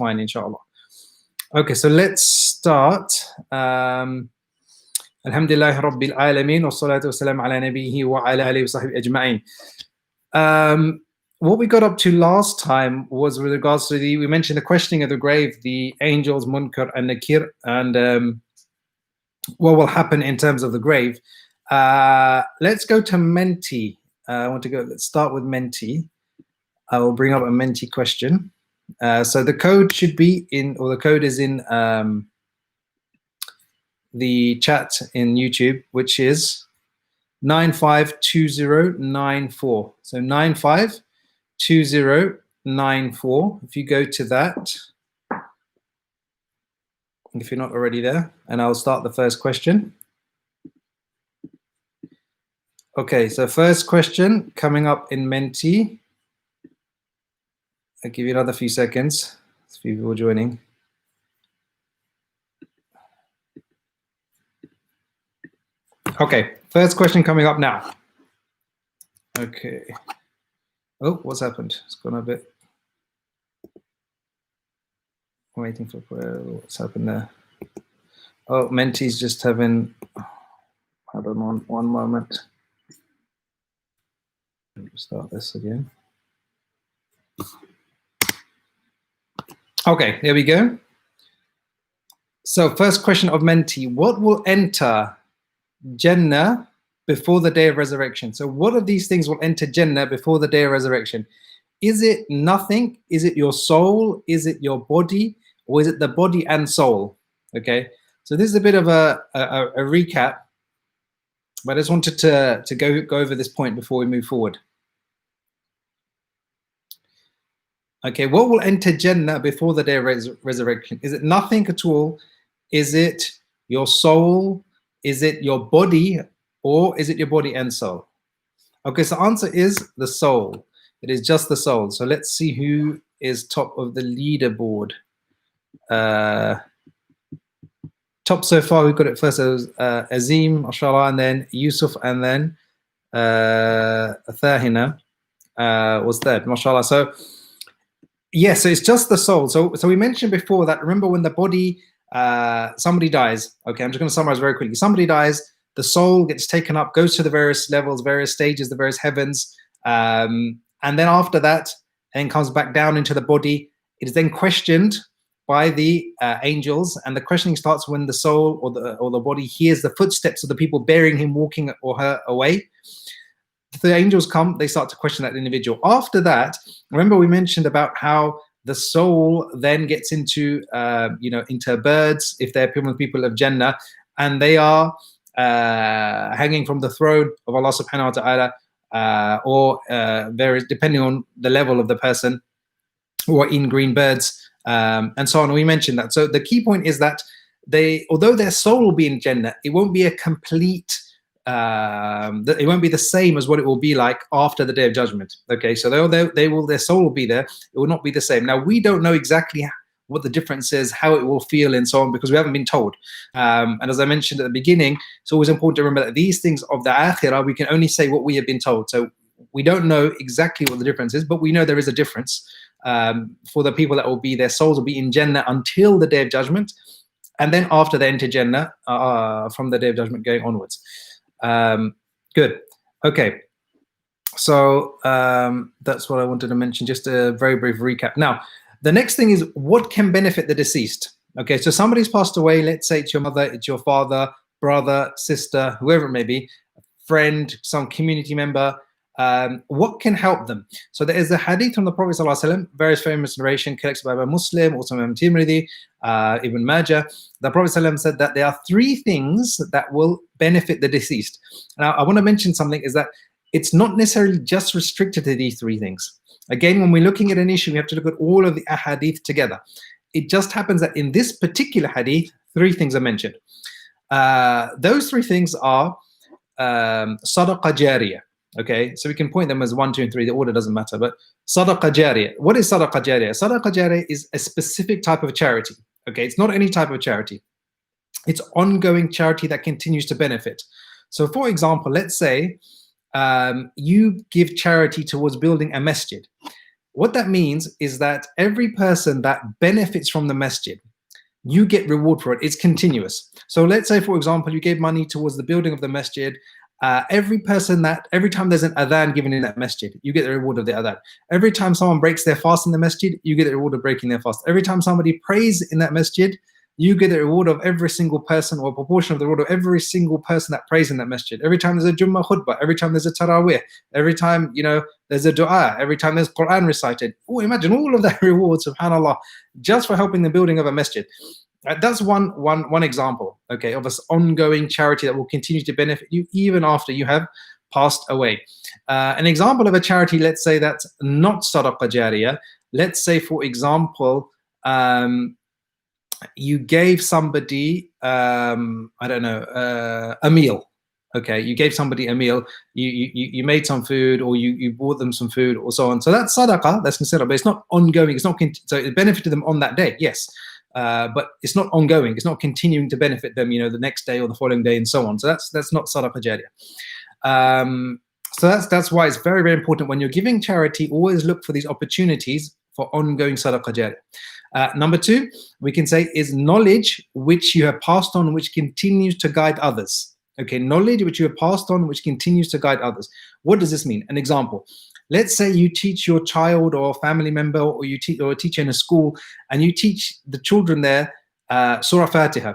fine, inshallah. Okay, so let's start. Alhamdulillah Rabbil Alameen, wa salatu wa salam ala nabihi wa ala alihi wa sahbihi ajma'in. What we got up to last time was with regards to we mentioned the questioning of the grave, the angels, Munkar and Nakir, and what will happen in terms of the grave. Let's go to Menti. Let's start with Menti. I will bring up a Menti question. So the code should be in, or the code is in the chat in YouTube, which is 952094. So 952094. If you go to that, if you're not already there, and I'll start the first question. Okay, so first question coming up in Menti. I'll give you another few seconds. There's a few people joining. Okay, first question coming up now. Okay. Oh, what's happened? It's gone a bit. I'm waiting for what's happened there. Oh, Menti's just having. Hold on one moment. Let me start this again. Okay, there we go. So first question of Menti, what will enter Jannah before the day of resurrection? So what of these things will enter Jannah before the day of resurrection? Is it nothing? Is it your soul? Is it your body? Or is it the body and soul? Okay, so this is a bit of a recap, but I just wanted to go over this point before we move forward. Okay, what will enter Jannah before the day of resurrection? Is it nothing at all? Is it your soul? Is it your body? Or is it your body and soul? Okay, so the answer is the soul. It is just the soul. So let's see who is top of the leaderboard. Top so far, we got it first. It was Azim, mashallah, and then Yusuf, and then Thahina was third, mashallah. So yes, so it's just the soul. So we mentioned before that, remember when the body, somebody dies. Okay, I'm just going to summarize very quickly. Somebody dies, the soul gets taken up, goes to the various levels, various stages, the various heavens, and then after that, and comes back down into the body. It is then questioned by the angels, and the questioning starts when the soul or the body hears the footsteps of the people bearing him, walking or her away. The angels come, they start to question that individual. After that, remember we mentioned about how the soul then gets into, into birds, if they're people of Jannah, and they are hanging from the throne of Allah subhanahu wa ta'ala, or various, depending on the level of the person, or in green birds, and so on. We mentioned that. So the key point is that although their soul will be in Jannah, it won't be a complete, it won't be the same as what it will be like after the day of judgment. Okay, so their soul will be there. It will not be the same. Now we don't know exactly what the difference is, how it will feel, and so on, because we haven't been told. And as I mentioned at the beginning, it's always important to remember that these things of the akhirah, we can only say what we have been told. So we don't know exactly what the difference is, but we know there is a difference. For the people that will be, their souls will be in Jannah until the day of judgment, and then after they enter Jannah, from the day of judgment going onwards. Good. Okay. So that's what I wanted to mention. Just a very brief recap. Now, the next thing is what can benefit the deceased. Okay, so somebody's passed away. Let's say it's your mother, it's your father, brother, sister, whoever it may be, a friend, some community member. What can help them? So there is a hadith from the Prophet ﷺ, various famous narration collected by Muslim, also Imam Tirmidhi, Ibn Majah. The Prophet ﷺ said that there are three things that will benefit the deceased. Now, I want to mention something is that it's not necessarily just restricted to these three things. Again, when we're looking at an issue, we have to look at all of the ahadith together. It just happens that in this particular hadith, three things are mentioned. Those three things are sadaqah jariyah. Okay, so we can point them as 1, 2, and 3. The order doesn't matter, but sadaqah jariyah. What is sadaqah jariyah? Sadaqah jariyah is a specific type of charity. Okay, it's not any type of charity. It's ongoing charity that continues to benefit. So, for example, let's say you give charity towards building a masjid. What that means is that every person that benefits from the masjid, you get reward for it. It's continuous. So let's say, for example, you gave money towards the building of the masjid. Every time there's an adhan given in that masjid, you get the reward of the adhan. Every time someone breaks their fast in the masjid, you get the reward of breaking their fast. Every time somebody prays in that masjid, you get the reward of every single person, or a proportion of the reward of every single person that prays in that masjid. Every time there's a Jummah khutbah, every time there's a Taraweeh, every time, there's a dua, every time there's Qur'an recited. Oh, imagine all of that reward, subhanAllah, just for helping the building of a masjid. That's one example, okay, of an ongoing charity that will continue to benefit you even after you have passed away. An example of a charity, let's say, that's not sadaqah jariyah. Let's say, for example, you gave somebody, a meal. Okay, you gave somebody a meal. You made some food, or you bought them some food, or so on. So that's sadaqah. That's considered, but it's not ongoing. It's not so it benefited them on that day. Yes. But it's not ongoing. It's not continuing to benefit them, the next day or the following day and so on. So that's not sadaqah jariyah. So that's why it's very, very important when you're giving charity, always look for these opportunities for ongoing sadaqah jariyah. Number two, we can say, is knowledge which you have passed on, which continues to guide others. Okay, knowledge which you have passed on, which continues to guide others. What does this mean? An example. Let's say you teach your child or family member, or you teach, or a teacher in a school, and you teach the children there Surah Fatiha.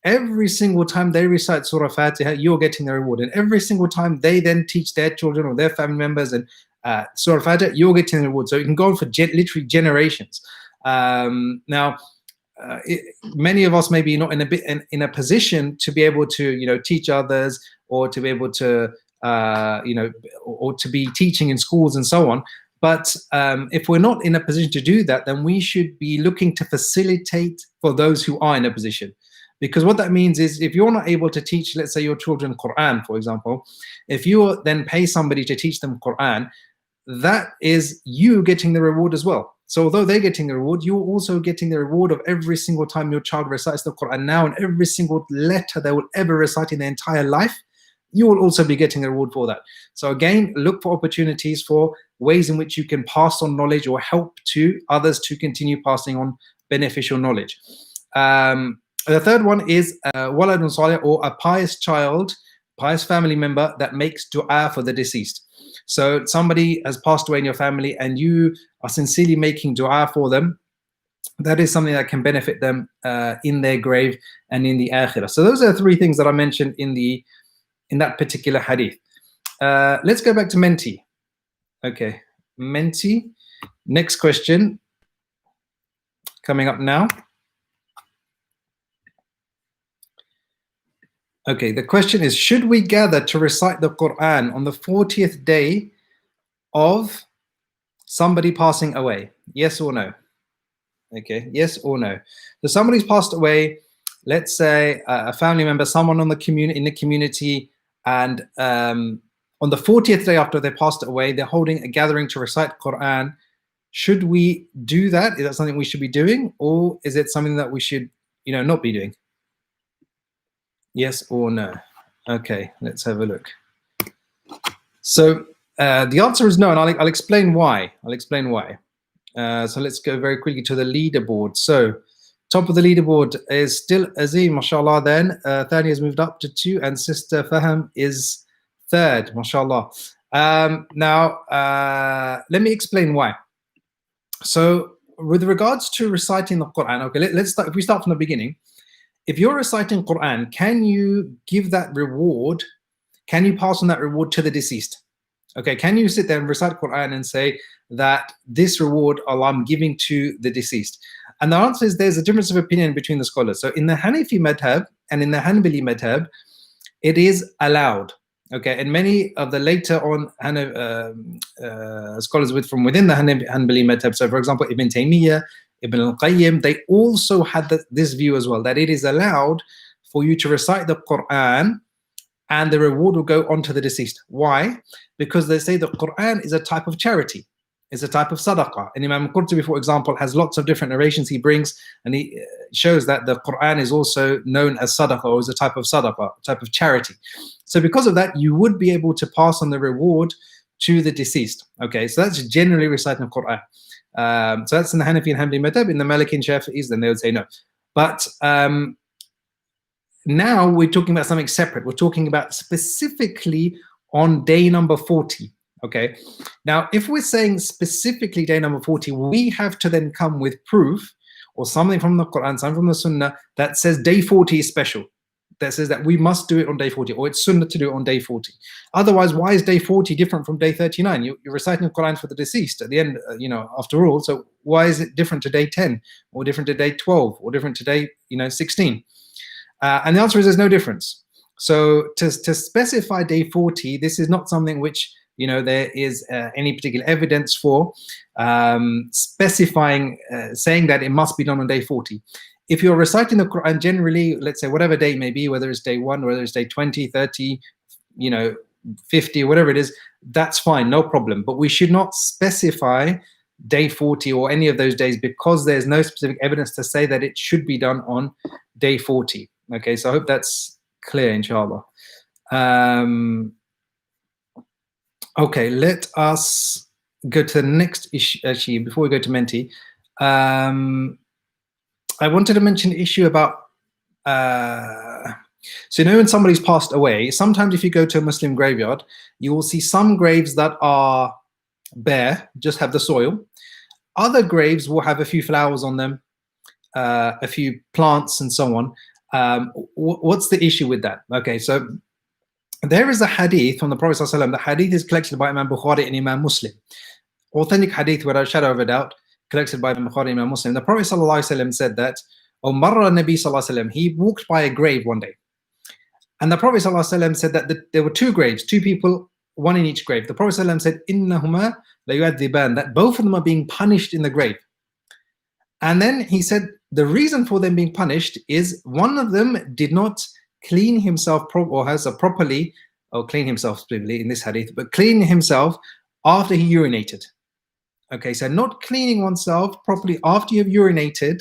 Every single time they recite Surah Fatiha, you're getting the reward. And every single time they then teach their children or their family members and Surah Fatiha, you're getting the reward. So it can go on for literally generations. Now, many of us may be not in a position to be able to teach others, or to be able to or to be teaching in schools and so on. But if we're not in a position to do that, then we should be looking to facilitate for those who are in a position. Because what that means is, if you're not able to teach, let's say, your children Qur'an, for example, if you then pay somebody to teach them Qur'an, that is you getting the reward as well. So although they're getting the reward, you're also getting the reward of every single time your child recites the Qur'an now, and every single letter they will ever recite in their entire life, you will also be getting a reward for that. So again, look for opportunities for ways in which you can pass on knowledge, or help to others to continue passing on beneficial knowledge. The third one is waladun salih, or a pious child, pious family member that makes dua for the deceased. So somebody has passed away in your family and you are sincerely making dua for them. That is something that can benefit them in their grave and in the akhirah. So those are the three things that I mentioned in that particular hadith. Let's go back to Menti. Okay, Menti. Next question coming up now. Okay, the question is, should we gather to recite the Qur'an on the 40th day of somebody passing away? Yes or no? Okay, yes or no? So somebody's passed away, let's say a family member, someone in the community, and on the 40th day after they passed away, they're holding a gathering to recite Qur'an. Should we do that? Is that something we should be doing, or is it something that we should, not be doing? Yes or no? Okay, let's have a look. So the answer is no, and I'll explain why. So let's go very quickly to the leaderboard. So top of the leaderboard is still Azim, mashallah. Then Thani has moved up to 2, and Sister Faham is 3rd, mashallah. Now, let me explain why. So with regards to reciting the Quran, okay, let's start. If we start from the beginning, if you're reciting Quran, can you give that reward? Can you pass on that reward to the deceased? Okay, can you sit there and recite Quran and say that this reward Allah I'm giving to the deceased? And the answer is, there's a difference of opinion between the scholars. So in the Hanafi madhab and in the Hanbali madhab, it is allowed. Okay, and many of the later on scholars from within the Hanbali madhab, so for example, Ibn Taymiyyah, Ibn al-Qayyim, they also had this view as well, that it is allowed for you to recite the Quran and the reward will go on to the deceased. Why? Because they say the Quran is a type of charity. It's a type of sadaqah. And Imam Qurtubi, for example, has lots of different narrations he brings, and he shows that the Quran is also known as sadaqah, or as a type of sadaqah, type of charity. So because of that, you would be able to pass on the reward to the deceased. Okay, so that's generally reciting the Qur'an. So that's in the Hanafi and Hanbali madhab. In the Maliki and Shafi'is, then they would say no. But now we're talking about something separate. We're talking about specifically on day number 40. Okay, now if we're saying specifically day number 40, we have to then come with proof or something from the Quran, something from the Sunnah that says day 40 is special, that says that we must do it on day 40, or it's Sunnah to do it on day 40. Otherwise, why is day 40 different from day 39? You're reciting the Quran for the deceased at the end, after all. So why is it different to day 10, or different to day 12, or different to day 16? And the answer is there's no difference. So to specify day 40, this is not something which there is any particular evidence for specifying, saying that it must be done on day 40. If you're reciting the Quran generally, let's say whatever day it may be, whether it's day 1, whether it's day 20, 30, 50, whatever it is, that's fine, no problem. But we should not specify day 40 or any of those days, because there's no specific evidence to say that it should be done on day 40. Okay, so I hope that's clear, inshallah. Okay, let us go to the next issue. Actually, before we go to Menti, I wanted to mention the issue about, so when somebody's passed away, sometimes if you go to a Muslim graveyard, you will see some graves that are bare, just have the soil. Other graves will have a few flowers on them, a few plants and so on. What's the issue with that? Okay, so there is a hadith from the Prophet ﷺ. The hadith is collected by Imam Bukhari and Imam Muslim. Authentic hadith without a shadow of a doubt, collected by Imam Bukhari and Imam Muslim. The Prophet ﷺ said that, Marra Nabi ﷺ, he walked by a grave one day. And the Prophet ﷺ said that there were two graves, two people, one in each grave. The Prophet ﷺ said, Innahuma la yu'adhiban, that both of them are being punished in the grave. And then he said, the reason for them being punished is one of them did not clean himself properly, or clean himself specifically in this hadith, but clean himself after he urinated. Okay, so not cleaning oneself properly after you've urinated.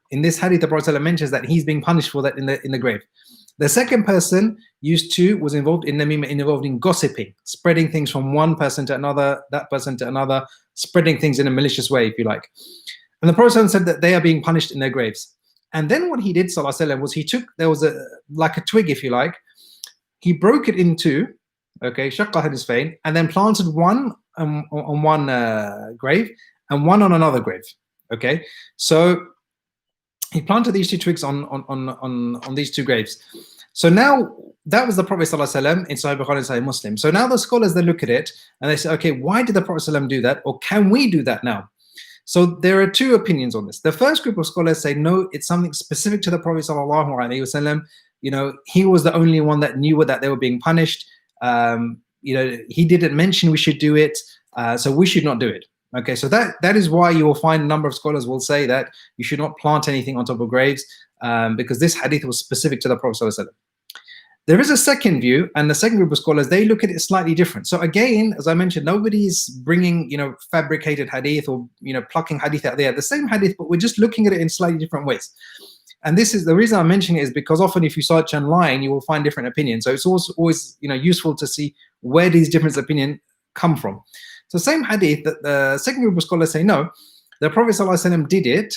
In this hadith, the Prophet ﷺ mentions that he's being punished for that in the grave. The second person was involved in namima, involved in gossiping, spreading things from one person to another, that person to another, spreading things in a malicious way, if you like. And the Prophet ﷺ said that they are being punished in their graves. And then what he did, sallallahu alaihi wasallam, was there was like a twig, if you like, he broke it in two, okay, shaqqa nisfayn, and then planted one on one grave and one on another grave. Okay, so he planted these two twigs on these two graves. So now that was the Prophet ﷺ in Sahih Bukhari and Sahih Muslim. So now the scholars, they look at it and they say, okay, why did the Prophet ﷺ do that, or can we do that now? So there are two opinions on this. The first group of scholars say, no, it's something specific to the Prophet ﷺ. He was the only one that knew that they were being punished. He didn't mention we should do it, so we should not do it. Okay, so that is why you will find a number of scholars will say that you should not plant anything on top of graves, because this hadith was specific to the Prophet ﷺ. There is a second view, and the second group of scholars, they look at it slightly different. So again, as I mentioned, nobody's bringing, fabricated hadith or, plucking hadith out there. The same hadith, but we're just looking at it in slightly different ways. And this is the reason I'm mentioning it, is because often if you search online, you will find different opinions. So it's also always, useful to see where these different opinions come from. So same hadith, that the second group of scholars say, no, the Prophet ﷺ did it,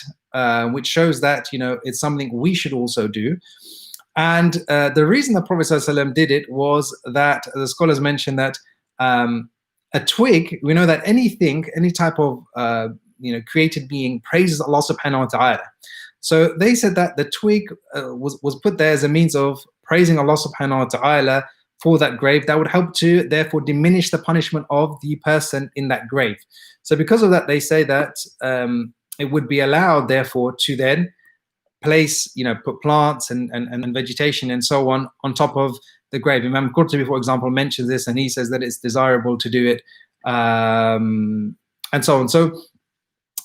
which shows that, it's something we should also do. And the reason the Prophet ﷺ did it was that the scholars mention that a twig, we know that any type of created being praises Allah subhanahu wa ta'ala. So they said that the twig was put there as a means of praising Allah subhanahu wa ta'ala for that grave. That would help to therefore diminish the punishment of the person in that grave. So because of that, they say that it would be allowed therefore to then place, put plants and vegetation and so on top of the grave. Imam Qurtubi, for example, mentions this, and he says that it's desirable to do it, and so on. So,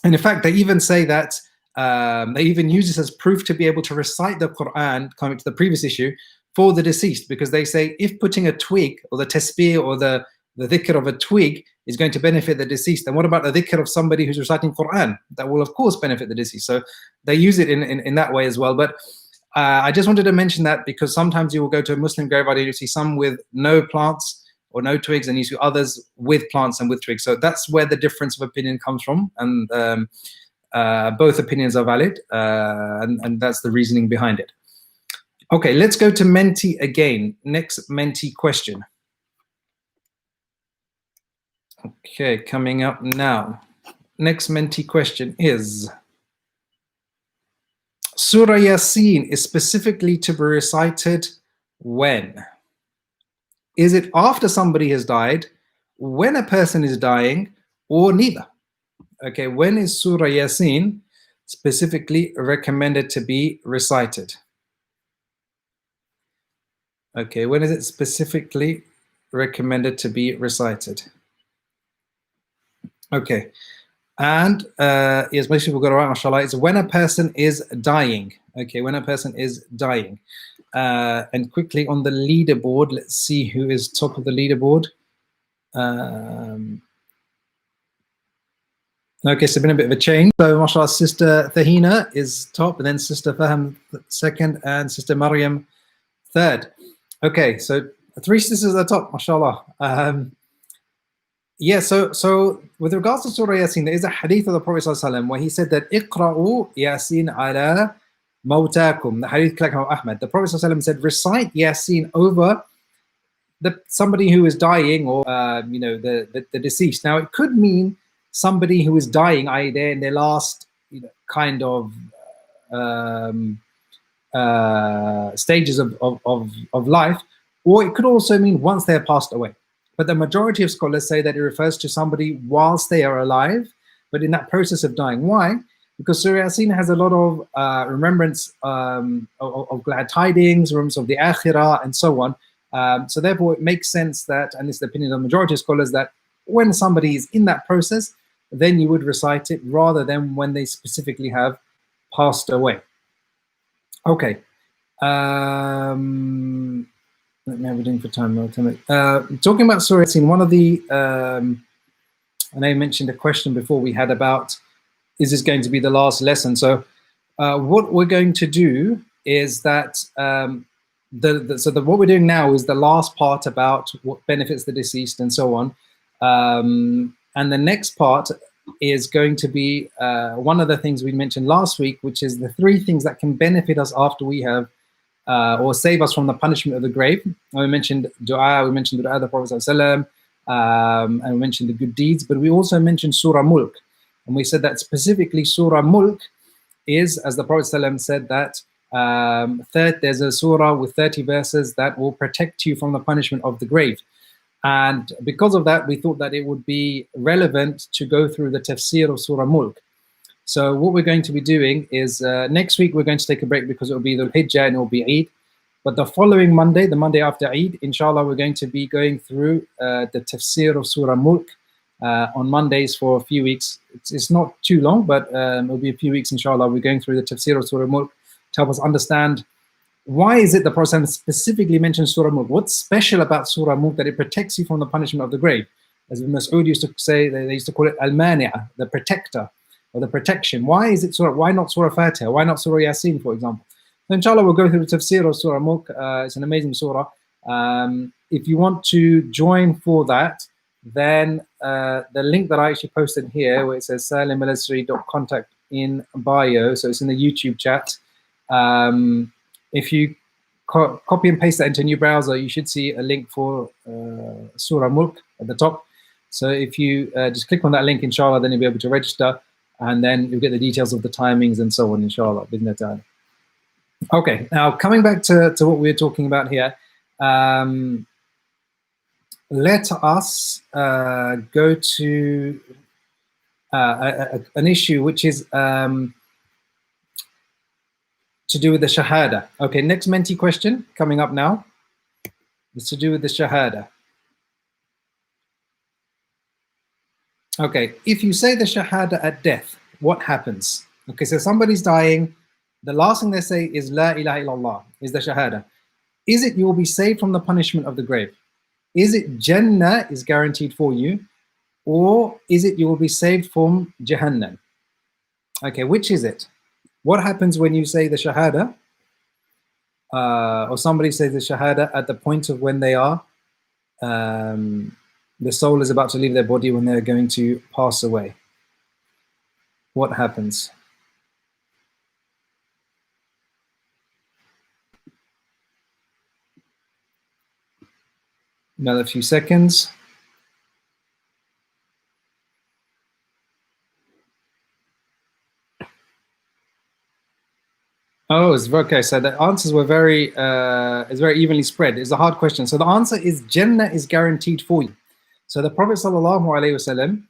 and in fact, they even say that they even use this as proof to be able to recite the Qur'an, coming to the previous issue, for the deceased, because they say if putting a twig or the tasbih or the dhikr of a twig is going to benefit the deceased, then what about the dhikr of somebody who's reciting Qur'an? That will of course benefit the deceased. So they use it in that way as well. But I just wanted to mention that, because sometimes you will go to a Muslim graveyard and you see some with no plants, or no twigs, and you see others with plants and with twigs. So that's where the difference of opinion comes from, and both opinions are valid, and that's the reasoning behind it. Okay, let's go to Menti again. Next Menti question. Okay, coming up now. Next Menti question is, Surah Yasin is specifically to be recited when? Is it after somebody has died, when a person is dying, or neither? Okay, when is Surah Yasin specifically recommended to be recited? Okay, when is it specifically recommended to be recited? Okay, and yes, most people got it right, mashallah. It's when a person is dying. Okay, when a person is dying. And quickly on the leaderboard, let's see who is top of the leaderboard. Okay, so been a bit of a change. So, mashallah, Sister Thahina is top, and then Sister Faham second, and Sister Maryam third. Okay, so 3 sisters at the top, mashallah. Yeah, so with regards to Surah Yasin, there is a hadith of the Prophet ﷺ where he said that Iqra'u Yasin ala mawtakum, the hadith collected by Ahmad. The Prophet ﷺ said, recite Yasin over somebody who is dying, or the deceased. Now it could mean somebody who is dying, i.e. they're in their last kind of stages of life, or it could also mean once they're passed away. But the majority of scholars say that it refers to somebody whilst they are alive, but in that process of dying. Why? Because Surah Yasin has a lot of remembrance of glad tidings, remembrance of the akhirah, and so on. So therefore, it makes sense that, and this is the opinion of the majority of scholars, that when somebody is in that process, then you would recite it rather than when they specifically have passed away. Okay. Let me have a drink for time. Talking about Surah Yasin, one of the, I know you mentioned a question before we had about, is this going to be the last lesson? So what we're going to do is that, what we're doing now is the last part about what benefits the deceased and so on. And the next part is going to be one of the things we mentioned last week, which is the 3 things that can benefit us after we have or save us from the punishment of the grave. And we mentioned dua, we mentioned dua of the Prophet ﷺ, and we mentioned the good deeds, but we also mentioned Surah Mulk. And we said that specifically Surah Mulk is, as the Prophet ﷺ said, that there's a surah with 30 verses that will protect you from the punishment of the grave. And because of that, we thought that it would be relevant to go through the Tafsir of Surah Mulk. So what we're going to be doing is next week we're going to take a break because it will be the Hijjah and it will be Eid. But the following Monday, the Monday after Eid, inshallah, we're going to be going through the Tafsir of Surah Mulk on Mondays for a few weeks. It's not too long, but it'll be a few weeks, inshallah. We're going through the Tafsir of Surah Mulk to help us understand why is it the Prophet specifically mentioned Surah Mulk. What's special about Surah Mulk that it protects you from the punishment of the grave? As Ibn Mas'ud used to say, they used to call it Al-Mani'a, the protector, or the protection. Why is it Surah? Why not Surah Fatiha? Why not Surah Yasin, for example? So inshallah, we'll go through the Tafsir of Surah Mulk. It's an amazing surah. If you want to join for that, then the link that I actually posted here, where it says Saalim Al-Azhari .contact in bio, so it's in the YouTube chat. If you copy and paste that into a new browser, you should see a link for Surah Mulk at the top. So if you just click on that link, inshallah, then you'll be able to register, and then you'll get the details of the timings and so on, inshallah. Okay, now coming back to what we're talking about here, let us go to an issue which is to do with the Shahada. Okay, next Menti question coming up now is to do with the Shahada. Okay, if you say the Shahada at death, what happens? Okay, so somebody's dying, the last thing they say is La ilaha illallah, is the Shahada. Is it you will be saved from the punishment of the grave? Is it Jannah is guaranteed for you? Or is it you will be saved from Jahannam? Okay, which is it? What happens when you say the Shahada, or somebody says the Shahada at the point of when they are the soul is about to leave their body when they're going to pass away. What happens? Another few seconds. Oh, it's okay. So the answers were very evenly spread. It's a hard question. So the answer is Jannah is guaranteed for you. So the Prophet sallallahu alaihi wasallam,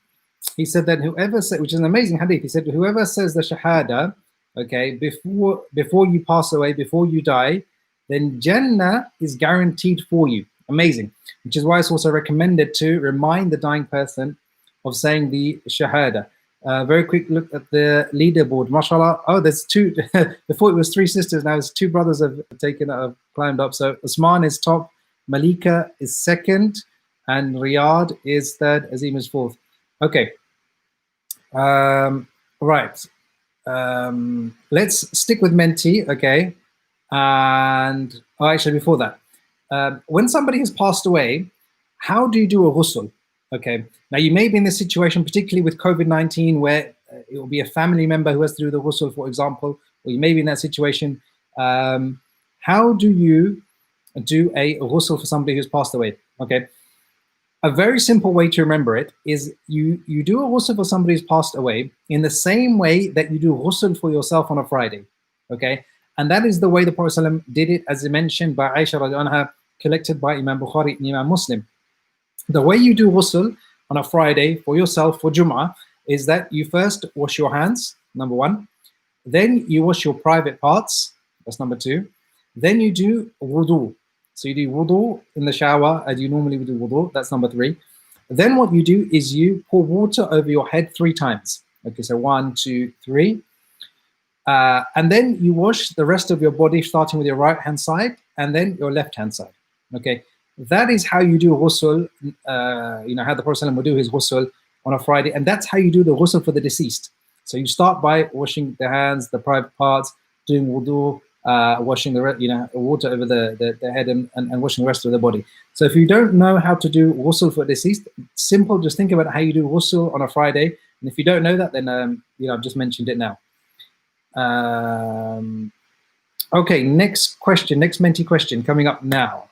he said that whoever said, which is an amazing hadith, he said whoever says the shahada, okay, before you pass away, before you die, then Jannah is guaranteed for you. Amazing. Which is why it's also recommended to remind the dying person of saying the shahada. Very quick look at the leaderboard. MashaAllah. Oh, there's two. Before it was three sisters, now it's two brothers have climbed up. So Usman is top, Malika is second, and Riyadh is third, Azim is fourth. Okay. Right. Let's stick with Menti, okay? And actually before that, when somebody has passed away, how do you do a ghusl? Okay, now you may be in this situation, particularly with COVID-19, where it will be a family member who has to do the ghusl, for example, or you may be in that situation. How do you do a ghusl for somebody who's passed away? Okay, a very simple way to remember it is you do a ghusl for somebody who's passed away in the same way that you do ghusl for yourself on a Friday. Okay, and that is the way the Prophet ﷺ did it, as mentioned by Aisha radiallahu anha, collected by Imam Bukhari and Imam Muslim. The way you do ghusl on a Friday for yourself for Jum'ah is that you first wash your hands, number one. Then you wash your private parts, that's number two. Then you do wudu. So you do wudu in the shower as you normally would do wudu, that's number three. Then what you do is you pour water over your head 3 times. Okay, so 1, 2, 3. And then you wash the rest of your body, starting with your right hand side and then your left hand side. Okay. That is how you do ghusl, how the Prophet ﷺ would do his ghusl on a Friday, and that's how you do the ghusl for the deceased. So you start by washing the hands, the private parts, doing wudu, washing the water over the head and washing the rest of the body. So if you don't know how to do ghusl for deceased, simple, just think about how you do ghusl on a Friday, and if you don't know that, then I've just mentioned it now. Okay, next question, next Menti question coming up now.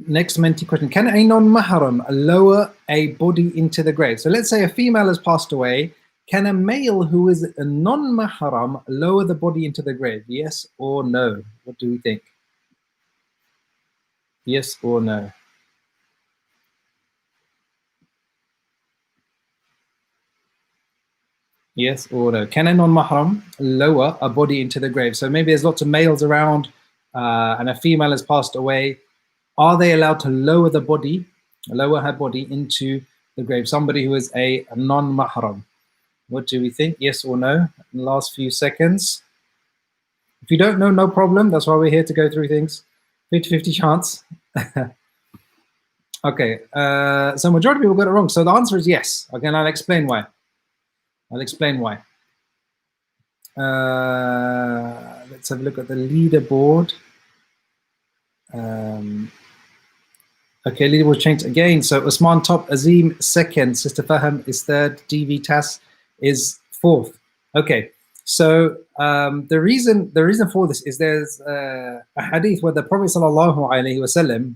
Next Menti question. Can a non-mahram lower a body into the grave? So let's say a female has passed away. Can a male who is a non-mahram lower the body into the grave? Yes or no? What do we think? Yes or no? Yes or no? Can a non-mahram lower a body into the grave? So maybe there's lots of males around and a female has passed away. Are they allowed to lower her body into the grave? Somebody who is a non-mahram. What do we think? Yes or no? In the last few seconds. If you don't know, no problem. That's why we're here to go through things. 50-50 chance. Okay, so majority of people got it wrong. So the answer is yes. Okay, and I'll explain why. Let's have a look at the leaderboard. Okay, leaderboard changed again. So Usman top, Azim second, Sister Faham is third, DV Tas is fourth. Okay, so the reason for this is there's a hadith where the Prophet sallallahu alaihi wasallam,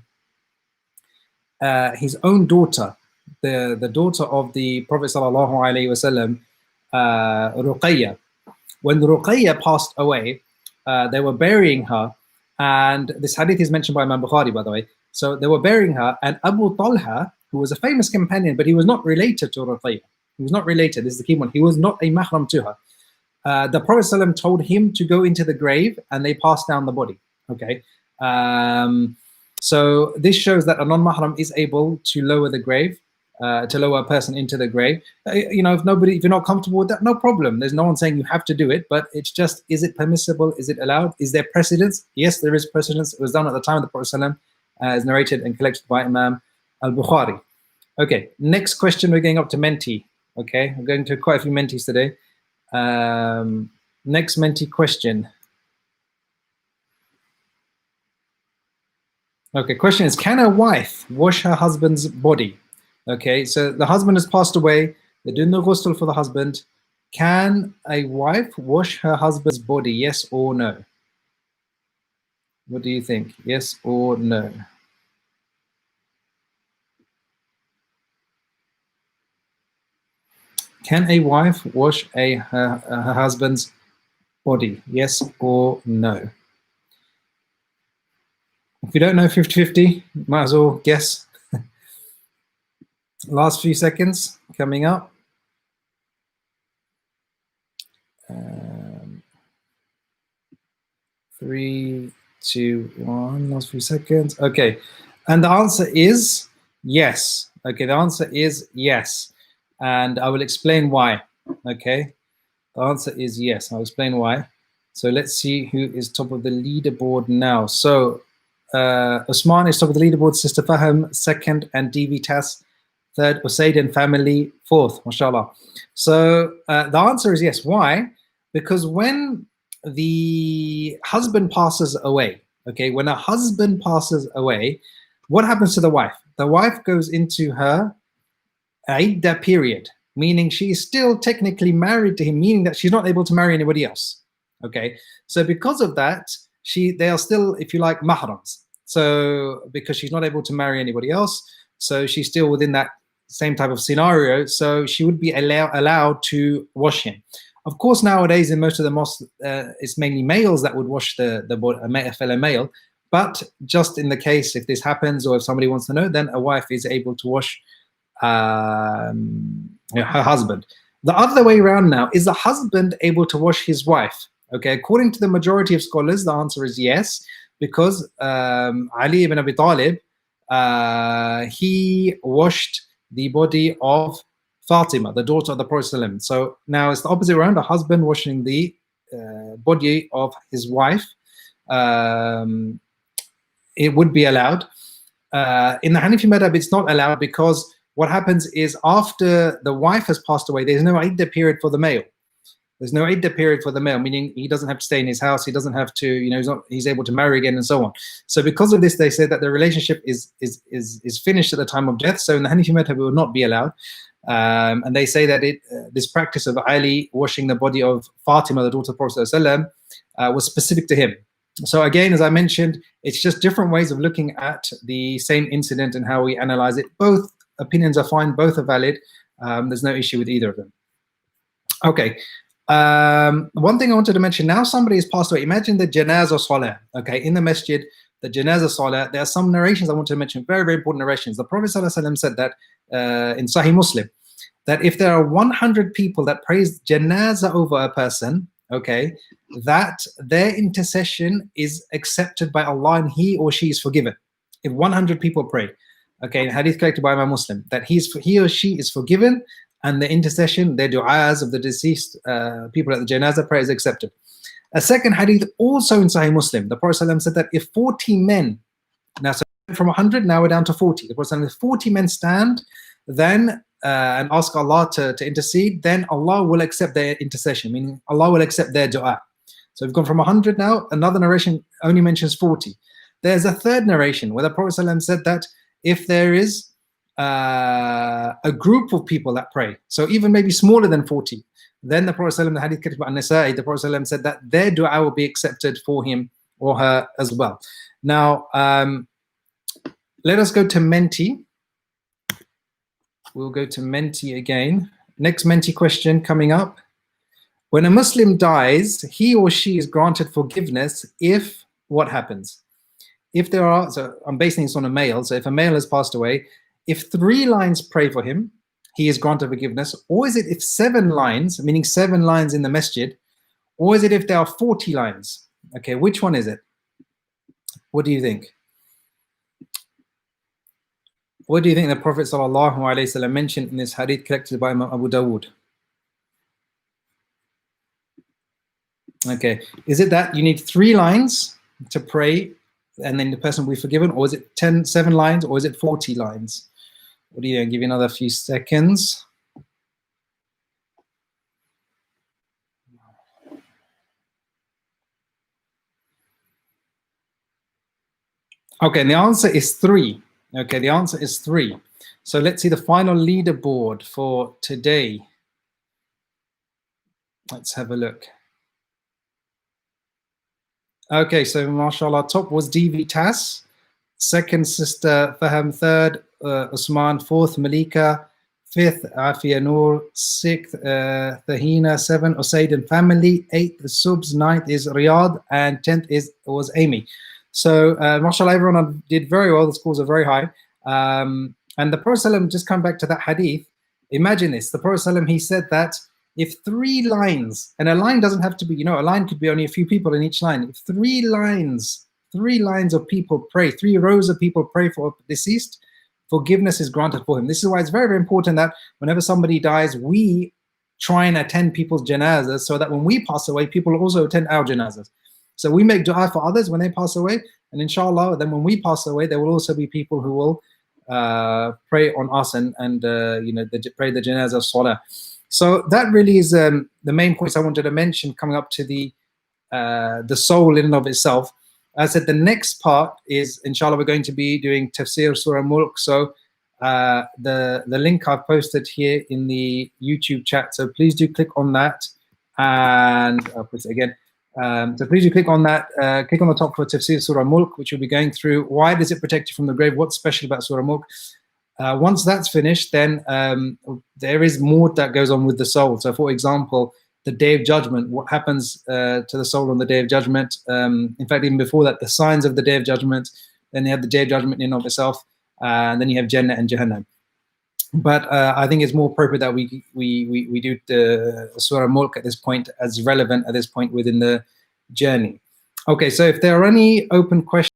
his own daughter, the daughter of the Prophet sallallahu alaihi wasallam, Ruqayya, when Ruqayya passed away, they were burying her, and this hadith is mentioned by Imam Bukhari, by the way. So they were burying her, and Abu Talha, who was a famous companion, but he was not related to Ruqayya. He was not related, this is the key one. He was not a mahram to her. The Prophet ﷺ told him to go into the grave, and they passed down the body. Okay, so this shows that a non-mahram is able to lower the grave, to lower a person into the grave. If you're not comfortable with that, no problem. There's no one saying you have to do it, but it's just, is it permissible? Is it allowed? Is there precedence? Yes, there is precedence. It was done at the time of the Prophet ﷺ, as narrated and collected by Imam Al-Bukhari. Okay, next question, we're going up to Menti. Okay, I'm going to quite a few Mentis today. Next Menti question. Okay, question is, can a wife wash her husband's body? Okay, so the husband has passed away. They're doing the ghusl for the husband. Can a wife wash her husband's body? Yes or no? What do you think? Yes or no? Can a wife wash her husband's body? Yes or no? If you don't know 50-50, might as well guess. Last few seconds coming up. 3, 2, 1. Last few seconds. Okay, and the answer is yes. Okay, the answer is yes, and I will explain why. Okay, the answer is yes. I'll explain why. So let's see who is top of the leaderboard now. So Osman is top of the leaderboard, Sister Faham second, and DV Tas third, Usaid and family fourth, mashallah. So the answer is yes. Why? Because when the husband passes away, okay, when a husband passes away, what happens to the wife? The wife goes into her iddah period, meaning she's still technically married to him, meaning that she's not able to marry anybody else. Okay, so because of that, they are still, if you like, mahrams. So because she's not able to marry anybody else, so she's still within that same type of scenario. So she would be allowed to wash him. Of course, nowadays in most of the mosques, it's mainly males that would wash a fellow male. But just in the case if this happens, or if somebody wants to know, then a wife is able to wash her husband. The other way around now, is the husband able to wash his wife? Okay, according to the majority of scholars, the answer is yes, because Ali ibn Abi Talib, he washed the body of Fatima, the daughter of the Prophet. So now it's the opposite around, a husband washing the body of his wife. It would be allowed. In the Hanafi madhab, it's not allowed, because what happens is after the wife has passed away, there's no iddah period for the male. There's no iddah period for the male, meaning he doesn't have to stay in his house. He doesn't have to, he's able to marry again and so on. So because of this, they say that the relationship is finished at the time of death. So in the Hanafi madhab, it will not be allowed. And they say that this practice of Ali washing the body of Fatima, the daughter of the Prophet, was specific to him. So again, as I mentioned, it's just different ways of looking at the same incident and how we analyze it. Both opinions are fine, both are valid. There's no issue with either of them. Okay. One thing I wanted to mention, now somebody has passed away. Imagine the janazah salah, okay, in the masjid, the janazah salah. There are some narrations I want to mention, very, very important narrations. The Prophet ﷺ said that in Sahih Muslim, that if there are 100 people that praise janazah over a person, okay, that their intercession is accepted by Allah and he or she is forgiven. If 100 people pray, okay, hadith collected by Imam Muslim, that he or she is forgiven, and the intercession, their du'as of the deceased people at the janazah prayer is accepted. A second hadith also in Sahih Muslim, the Prophet ﷺ said that if 40 men, now so from 100, now we're down to 40. The Prophet ﷺ, if 40 men stand, then and ask Allah to intercede, then Allah will accept their intercession, meaning Allah will accept their dua. So we've gone from 100 now. Another narration only mentions 40. There's a third narration where the Prophet ﷺ said that if there is a group of people that pray, so even maybe smaller than 40, then the Prophet ﷺ, the hadith Katib an-Nisa'i, the Prophet ﷺ said that their dua will be accepted for him or her as well. Now, let us go to Menti. We'll go to Menti again. Next Menti question coming up. When a Muslim dies, he or she is granted forgiveness if what happens? If there are, so I'm basing this on a male, so if a male has passed away, if 3 lines pray for him, he is granted forgiveness, or is it if 7 lines, meaning 7 lines in the masjid, or is it if there are 40 lines? Okay, which one is it? What do you think? What do you think the Prophet ﷺ mentioned in this hadith collected by Imam Abu Dawood? Okay, is it that you need 3 lines to pray and then the person will be forgiven, or is it 7 lines, or is it 40 lines? What do you give you another few seconds? Okay, and the answer is 3. Okay, the answer is 3. So let's see the final leaderboard for today. Let's have a look. Okay, so mashallah, top was DV Tas, second sister Faham, third Usman, fourth Malika, fifth Afia Noor, sixth Thahina, seven Usaid and family, eighth Subs, ninth is Riyadh, and 10th was Amy. So mashallah, everyone did very well. The scores are very high. And the Prophet, just come back to that hadith. Imagine this: the Prophet, he said that if 3 lines, and a line doesn't have to be, a line could be only a few people in each line. If 3 lines of people pray, 3 rows of people pray for a deceased, forgiveness is granted for him. This is why it's very, very important that whenever somebody dies, we try and attend people's janazas, so that when we pass away, people also attend our janazas. So we make dua for others when they pass away, and inshallah, then when we pass away, there will also be people who will pray on us and pray the janazah salah. So that really is the main points I wanted to mention coming up to the soul in and of itself. As I said, the next part is, inshallah, we're going to be doing Tafsir of Surah Mulk. So the link I've posted here in the YouTube chat. So please do click on that. And I'll put it again. So please do click on that. Click on the top for Tafsir Surah Mulk, which will be going through why does it protect you from the grave? What's special about Surah Mulk? Once that's finished, then there is more that goes on with the soul. So, for example, the Day of Judgment, what happens to the soul on the Day of Judgment? In fact, even before that, the signs of the Day of Judgment. Then you have the Day of Judgment in and of itself, and then you have Jannah and Jahannam. But I think it's more appropriate that we do the Surah Mulk at this point, as relevant at this point within the journey. Okay, so if there are any open questions.